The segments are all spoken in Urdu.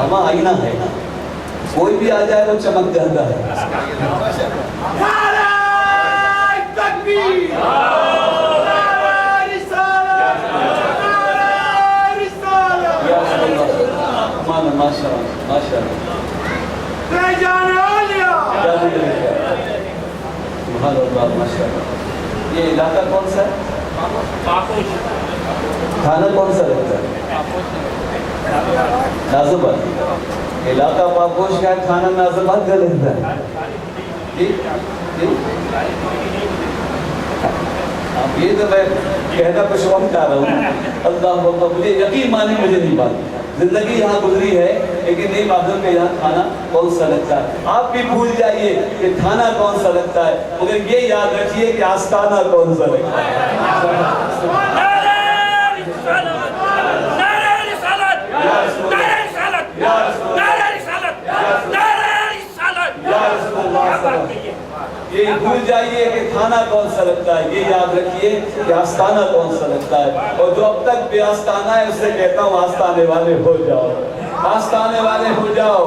ہمارا آئینہ ہے، کوئی بھی آ جائے وہ چمک جاتا ہے۔ ماشاء اللہ ماشاء اللہ ماشاء اللہ۔ یہ علاقہ کون سا ہے؟ تھانہ کون سا رہتا ہے؟ نازم آباد۔ علاقہ پاکوش کا ہے، تھانہ نازم آباد کا رہتا ہے۔ جی جی اب یہ تو میں کہنا کچھ اور چاہ رہا ہوں۔ اللہ اکبر، مجھے یقین مانے مجھے نہیں معلوم، زندگی یہاں گزری ہے لیکن نہیں معلوم کہ یہاں تھانہ کون سا لگتا ہے۔ آپ بھی بھول جائیے کہ تھانہ کون سا لگتا ہے، مگر یہ یاد رکھیے کہ آستانہ کون سا لگتا ہے۔ یہ بھول جائیے کہ تھانہ کون سا لگتا ہے، یہ یاد رکھیے کہ آستانہ کون سا لگتا ہے۔ اور جو اب تک بے آستانہ ہے اسے کہتا ہوں آستانے والے ہو جاؤ، آستانے والے ہو جاؤ۔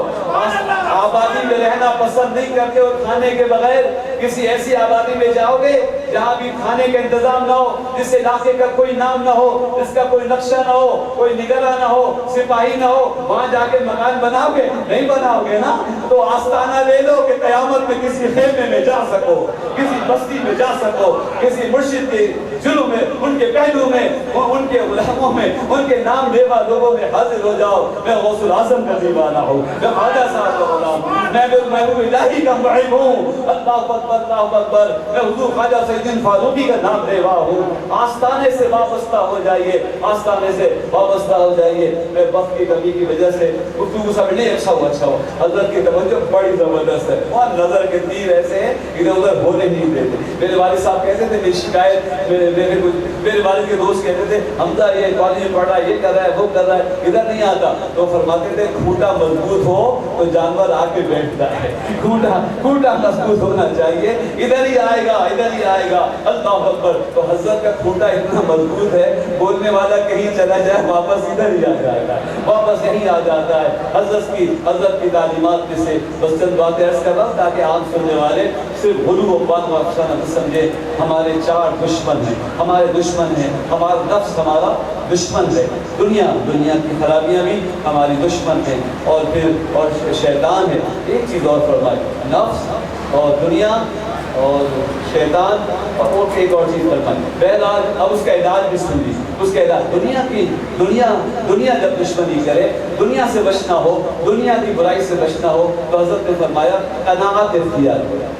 آبادی میں رہنا پسند نہیں کرتے اور کھانے کے بغیر کسی ایسی آبادی میں جاؤ گے جہاں بھی کھانے کا انتظام نہ ہو، جس علاقے کا کوئی نام نہ ہو، جس کا کوئی نقشہ نہ ہو، کوئی نگراں نہ ہو، سپاہی نہ ہو، وہاں جا کے مکان بناؤ گے؟ نہیں بناؤ گے نا۔ تو آستانہ لے لو کہ قیامت میں کسی خیمے میں جا سکو، کسی بستی میں جا سکو، کسی مرشد کے جلو میں، ان کے پہلو میں، ان کے غلاموں میں، ان کے نام لیوا لوگوں میں حاضر ہو جاؤ۔ میں غوث العظم کا دیوانہ ہوں، میں خواجہ صاحب کا غلام ہوں، میں محبوب الہی کا محب ہوں۔ اللہ اکبر اللہ اکبر، میں حضور خواجہ سید فاروقی کا نام لیوا ہوں۔ آستانے سے وابستہ ہو جائیے، آستانے سے وابستہ ہو جائیے۔ میں وقت کی کمی کی وجہ سے گفتگو سمجھنے اچھا ہو۔ حضرت کی توجہ بڑی زبردست ہے، وہاں نظر کے تیر ایسے ہیں ادھر ادھر ہونے نہیں دیتے۔ میرے والد صاحب کہتے تھے میری شکایت، میرے والد کے دوست کہتے تھے حمزہ یہ کالج میں پڑھ رہا ہے، یہ کر رہا ہے، وہ کر رہا ہے، ادھر نہیں آتا۔ تو فرماتے تھے کھوٹا مضبوط ہو تو جانور آ کے بیٹھتا ہے، کھوٹا مضبوط ہونا چاہیے، ادھر ہی آئے گا، ادھر ہی آئے گا۔ اللہ اکبر۔ تو حضرت کا کھوٹا اتنا مضبوط ہے، بولنے والا کہیں چلا جائے واپس ادھر ہی آ جائے گا، واپس یہی آ جاتا ہے۔ حضرت کی تعلیمات میں سے بس چند باتیں عرض کر رہا ہوں تاکہ عام سننے والے صرف غلو و بات و افسانہ نہ سمجھے۔ ہمارے چار دشمن ہیں، ہمارے دشمن ہیں، ہمارا نفس ہمارا دشمن ہے، دنیا کی خرابیاں بھی ہماری دشمن ہیں، اور پھر شیطان ہے۔ ایک چیز اور فرمائے، نفس اور دنیا اور شیطان اور ایک اور چیز فرمائے۔ بہرحال اب اس کا علاج بھی سن لیجیے، اس کا علاج دنیا جب دشمنی کرے، دنیا سے بچنا ہو، دنیا کی برائی سے بچنا ہو تو حضرت نے فرمایا قناعت اختیار کرو۔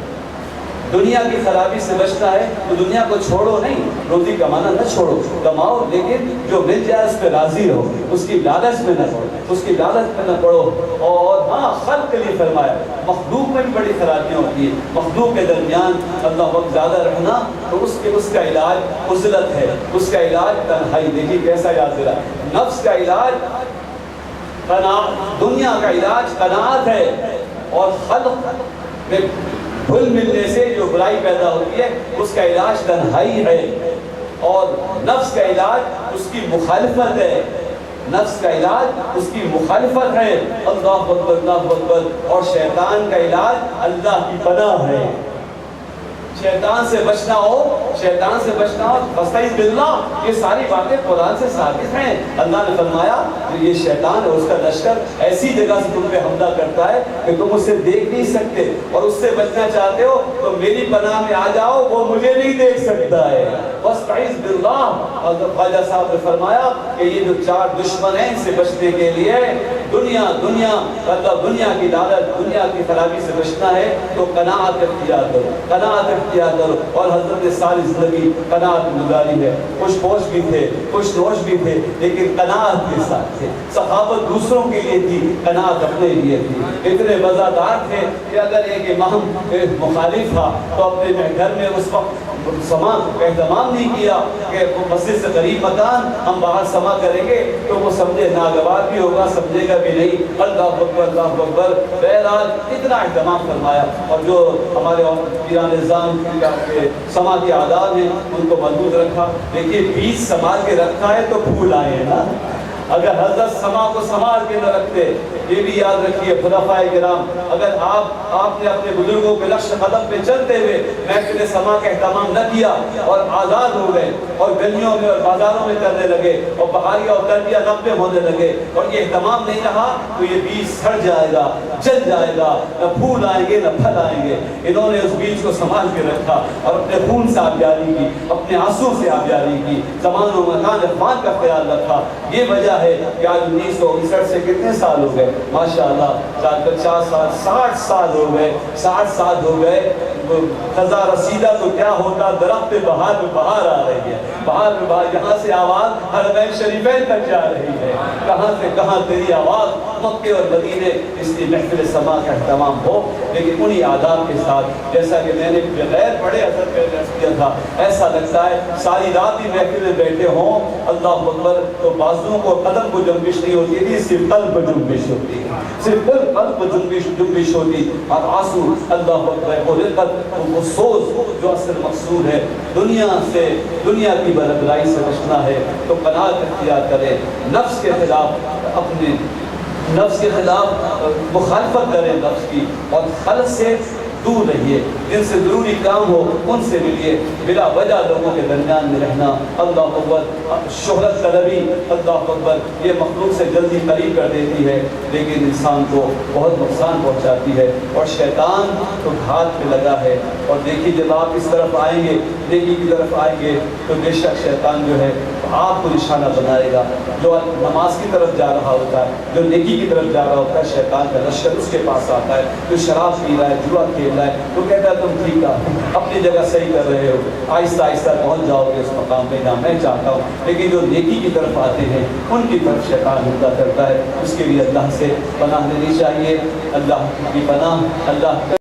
دنیا کی خرابی سے بچنا ہے تو دنیا کو چھوڑو نہیں، روزی کمانا نہ چھوڑو، کماؤ لیکن جو مل جائے اس پہ راضی رہو، اس کی لالچ میں نہ پڑو، اس کی لالچ میں نہ پڑو۔ اور ہاں خلق کے لیے فرمایا، مخلوق میں بھی بڑی خرابیاں ہوتی ہیں، مخلوق کے درمیان اللہ وقت زیادہ رہنا تو اس کا علاج عزلت ہے، اس کا علاج تنہائی۔ دیکھیے کیسا یاد دلا، نفس کا علاج قناعت، دنیا کا علاج قناعت ہے، اور خلق میں گھل ملنے سے جو برائی پیدا ہوتی ہے اس کا علاج تنہائی ہے، اور نفس کا علاج اس کی مخالفت ہے، نفس کا علاج اس کی مخالفت ہے۔ اللہ اکبر اللہ اکبر۔ اور شیطان کا علاج اللہ کی پناہ ہے۔ شیطان سے بچنا ہو، فاستعذ باللہ، یہ ساری باتیں قرآن سے ثابت ہیں۔ اللہ نے فرمایا کہ یہ شیطان اور اس کا لشکر ایسی جگہ سے تم پہ حملہ کرتا ہے کہ تم اسے دیکھ نہیں سکتے، اور اس سے بچنا چاہتے ہو تو میری پناہ میں آ جاؤ، وہ مجھے نہیں دیکھ سکتا ہے۔ فاستعذ باللہ۔ حضرت خواجہ صاحب نے فرمایا کہ یہ جو چار دشمن ہیں ان سے بچنے کے لیے دنیا کی لالچ، دنیا کی خرابی سے بچنا ہے تو قناعت اختیار کرو، قناعت اختیار کرو۔ اور حضرت نے ساری زندگی قناعت گزاری ہے، خوش پوش بھی تھے، خوش نوش بھی تھے، لیکن قناعت کے ساتھ تھے۔ سخاوت دوسروں کے لیے تھی، قناعت اپنے لیے تھی۔ اتنے مزادار تھے کہ اگر ایک امام مخالف تھا تو اپنے گھر میں اس وقت سما کا اہتمام نہیں کیا کہ مسجد سے قریب مکان ہم باہر سما کریں گے تو وہ سمجھے ناگوار بھی ہوگا، سمجھے گا بھی نہیں۔ اللہ اکبر اللہ اکبر۔ بہرحال اتنا اہتمام فرمایا، اور جو ہمارے پیران نظام کے سما کے آداب ہیں ان کو محدود رکھا۔ دیکھیے بیج سنبھال کے رکھا ہے تو پھول آئے ہیں نا، اگر حضرت سما کو سنبھال کے نہ رکھتے یہ بھی یاد رکھیے خلفائے کرام، اگر آپ نے اپنے بزرگوں کے نقش قدم پہ چلتے ہوئے محفل سما کا اہتمام نہ کیا اور آزاد ہو گئے اور گلیوں میں اور بازاروں میں کرنے لگے اور بہاریاں اور تربیہ نبے ہونے لگے اور یہ اہتمام نہیں رہا تو یہ بیج سڑ جائے گا، جل جائے گا، نہ پھول آئیں گے نہ پھل آئیں گے۔ انہوں نے اس بیج کو سنبھال کے رکھا اور اپنے خون سے آبیاری کی، اپنے آنسو سے آبیاری کی، زمان و مکان اقبال کا خیال رکھا۔ یہ وجہ ہے کہ آج 1959 سے کتنے سال ہو گئے ماشاءاللہ، 50 سال، 60 سال ہو گئے، 60 سال ہو گئے۔ خزاں رسیدہ تو کیا ہوتا، درخت پہ بہار میں بہار آ رہی ہے، بہار میں بہار، یہاں سے آواز حرمین شریفین تک جا رہی ہے، کہاں سے کہاں تیری آواز مکے اور مدینے۔ اس لیے محفل سما کا اہتمام ہو، لیکن انہی آداب کے ساتھ، جیسا کہ میں نے بغیر بڑے اثر پہ درس کیا تھا، ایسا لگتا ہے ساری رات ہی محفل میں بیٹھے ہوں اللہ اکبر تو بازو کو قدم کو جنبش نہیں ہوتی تھی، صرف قلب کو جنبش ہوتی، صرف قلب کو جنبش ہوتی، اور آنسو اللہ اکبر اور رقت وہ سوز جو اصل مقصود ہے دنیا سے، دنیا کی بربرائی سے بچنا ہے تو پناہ اختیار کرے، نفس کے خلاف اپنے نفس کے خلاف مخالفت کریں نفس کی، اور خلق سے دور رہیے، جن سے ضروری کام ہو ان سے ملیے، بلا وجہ لوگوں کے درمیان میں رہنا اللہ اکبر، شہرت طلبی اللہ اکبر یہ مخلوق سے جلدی قریب کر دیتی ہے لیکن انسان کو بہت نقصان پہنچاتی ہے، اور شیطان تو ہاتھ پہ لگا ہے۔ اور دیکھیے جب آپ اس طرف آئیں گے، نیکی کی طرف آئیں گے تو بے شک شیطان جو ہے آپ کو نشانہ بنائے گا، جو نماز کی طرف جا رہا ہوتا ہے، جو نیکی کی طرف جا رہا ہوتا ہے، شیطان کا لشکر اس کے پاس آتا ہے، جو شراب پی رہا ہے، جوا کھیل رہا ہے، تو کہتا ہے تم ٹھیک ہے، اپنی جگہ صحیح کر رہے ہو، آہستہ آہستہ پہنچ جاؤ گے اس مقام پہ جہاں میں چاہتا ہوں، لیکن جو نیکی کی طرف آتے ہیں ان کی طرف شیطان حملہ کرتا ہے۔ اس کے لیے اللہ سے پناہ لینی چاہیے، اللہ کی پناہ، اللہ